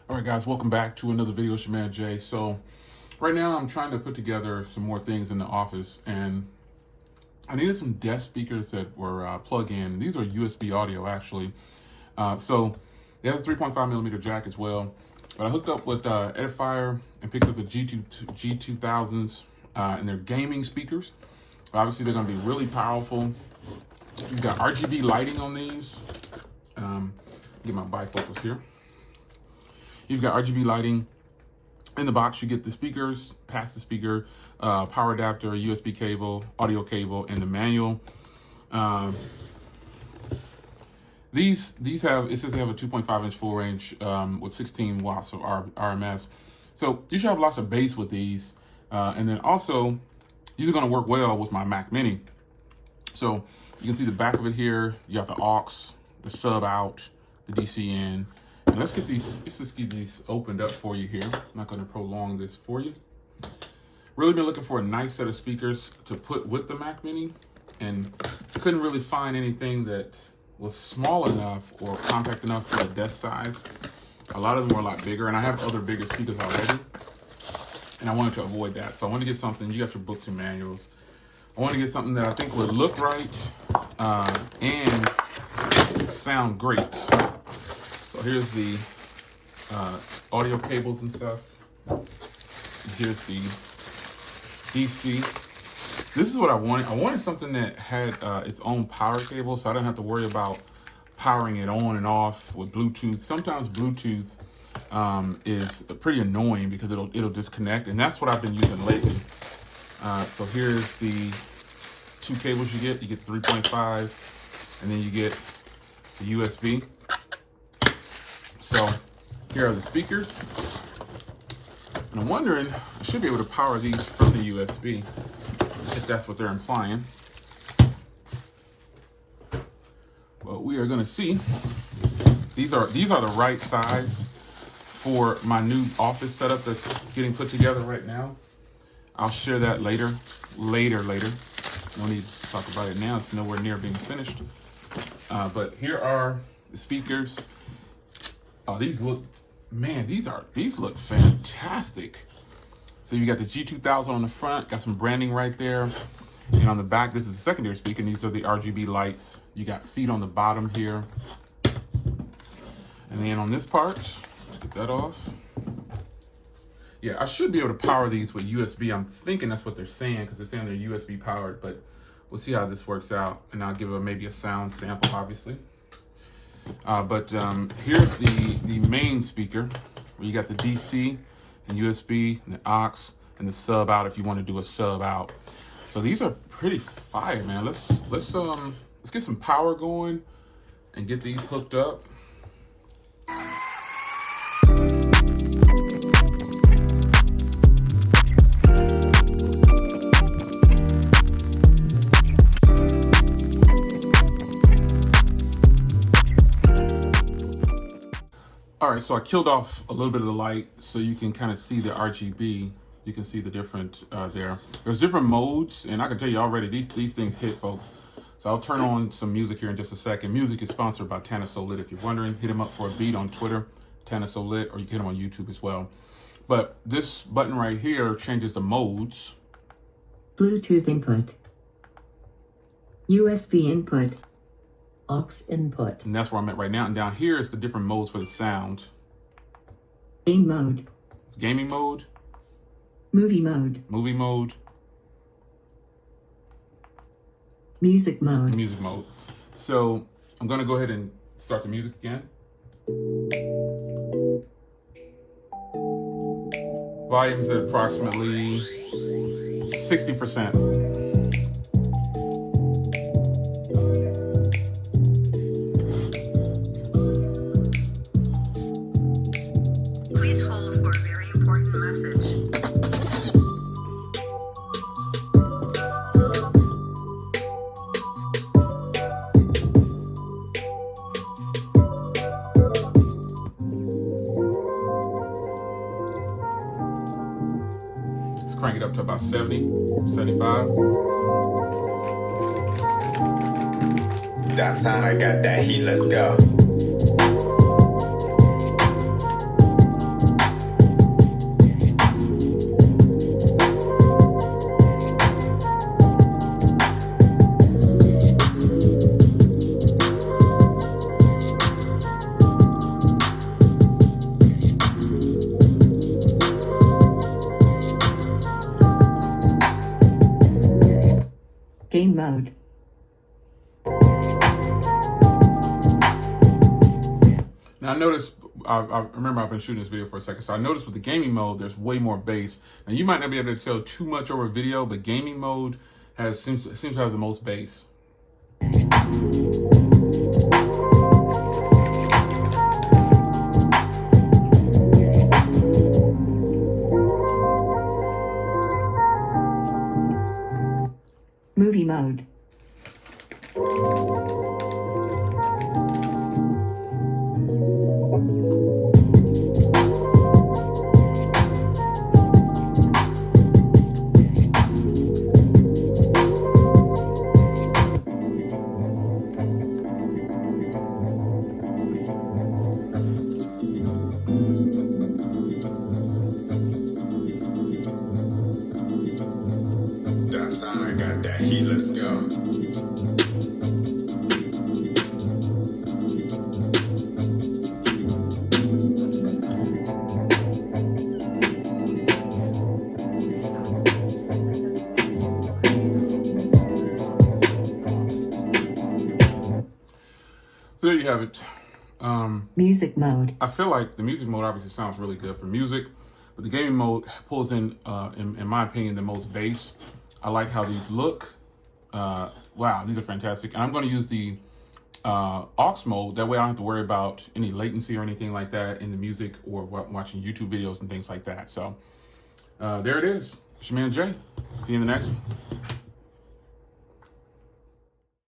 All right, guys, welcome back to another video. It's your man Jay. So right now I'm trying to put together some more things in the office, and I needed some desk speakers that were plug-in. These are USB audio, actually. So they have a 3.5 millimeter jack as well. But I hooked up with Edifier and picked up the G2000s, and they're gaming speakers. Obviously, they're going to be really powerful. You've got Rgb lighting on these. Get my bifocals here. You've got Rgb lighting. In the box, you get the speakers, passive speaker, power adapter, USB cable, audio cable, and the manual. These have, it says they have a 2.5 inch full range with 16 watts of RMS. So you should have lots of bass with these. And then also, these are going to work well with my Mac Mini. So you can see the back of it here. You got the aux, the sub out, the DC in. And let's just get these opened up for you here. I'm not going to prolong this for you. Really been looking for a nice set of speakers to put with the Mac Mini, and couldn't really find anything that was small enough or compact enough for a desk size. A lot of them were a lot bigger, and I have other bigger speakers already, and I wanted to avoid that. So I wanted to get something. You got your books and manuals. I want to get something that I think would look right and sound great. So here's the audio cables and stuff. Here's the DC. This is what I wanted. I wanted something that had its own power cable, so I don't have to worry about powering it on and off with Bluetooth. Sometimes Bluetooth is pretty annoying because it'll disconnect, and that's what I've been using lately. So here's the two cables you get. You get 3.5, and then you get the USB. So here are the speakers. And I'm wondering, I should be able to power these from the USB, if that's what they're implying. Well, we are gonna see. These are the right size for my new office setup that's getting put together right now. I'll share that later. No need to talk about it now. It's nowhere near being finished. But here are the speakers. Oh, these look, man, these look fantastic. So you got the G2000 on the front, got some branding right there. And on the back, this is the secondary speaker, and these are the RGB lights. You got feet on the bottom here. And then on this part, let's get that off. Yeah, I should be able to power these with USB. I'm thinking that's what they're saying, because they're saying they're USB powered, but we'll see how this works out. And I'll give maybe a sound sample, obviously. But here's the main speaker, where you got the DC and USB and the aux and the sub out if you want to do a sub out. So these are pretty fire, man. Let's get some power going and get these hooked up. All right, so I killed off a little bit of the light so you can kind of see the RGB. You can see the different there. There's different modes, and I can tell you already, these things hit, folks. So I'll turn on some music here in just a second. Music is sponsored by Tana So Lit. If you're wondering, hit him up for a beat on Twitter, Tana So Lit, or you can hit him on YouTube as well. But this button right here changes the modes. Bluetooth input, USB input, aux input. And that's where I'm at right now. And down here is the different modes for the sound. Game mode. It's gaming mode. Movie mode. Movie mode. Music mode. Music mode. So I'm going to go ahead and start the music again. Volume's at approximately 60%. Crank it up to about 70, 75. Downtown, I got that heat, let's go. mode. Now I noticed, I remember I've been shooting this video for a second, so I noticed with the gaming mode, there's way more bass. Now you might not be able to tell too much over video, but gaming mode seems to have the most bass. Movie mode. That time I got that heat, let's go. So there you have it. Music mode. I feel like the music mode obviously sounds really good for music, but the gaming mode pulls in my opinion, the most bass. I like how these look. Wow, these are fantastic. And I'm going to use the aux mode. That way I don't have to worry about any latency or anything like that in the music or watching YouTube videos and things like that. So there it is. It's your man Jay. See you in the next one.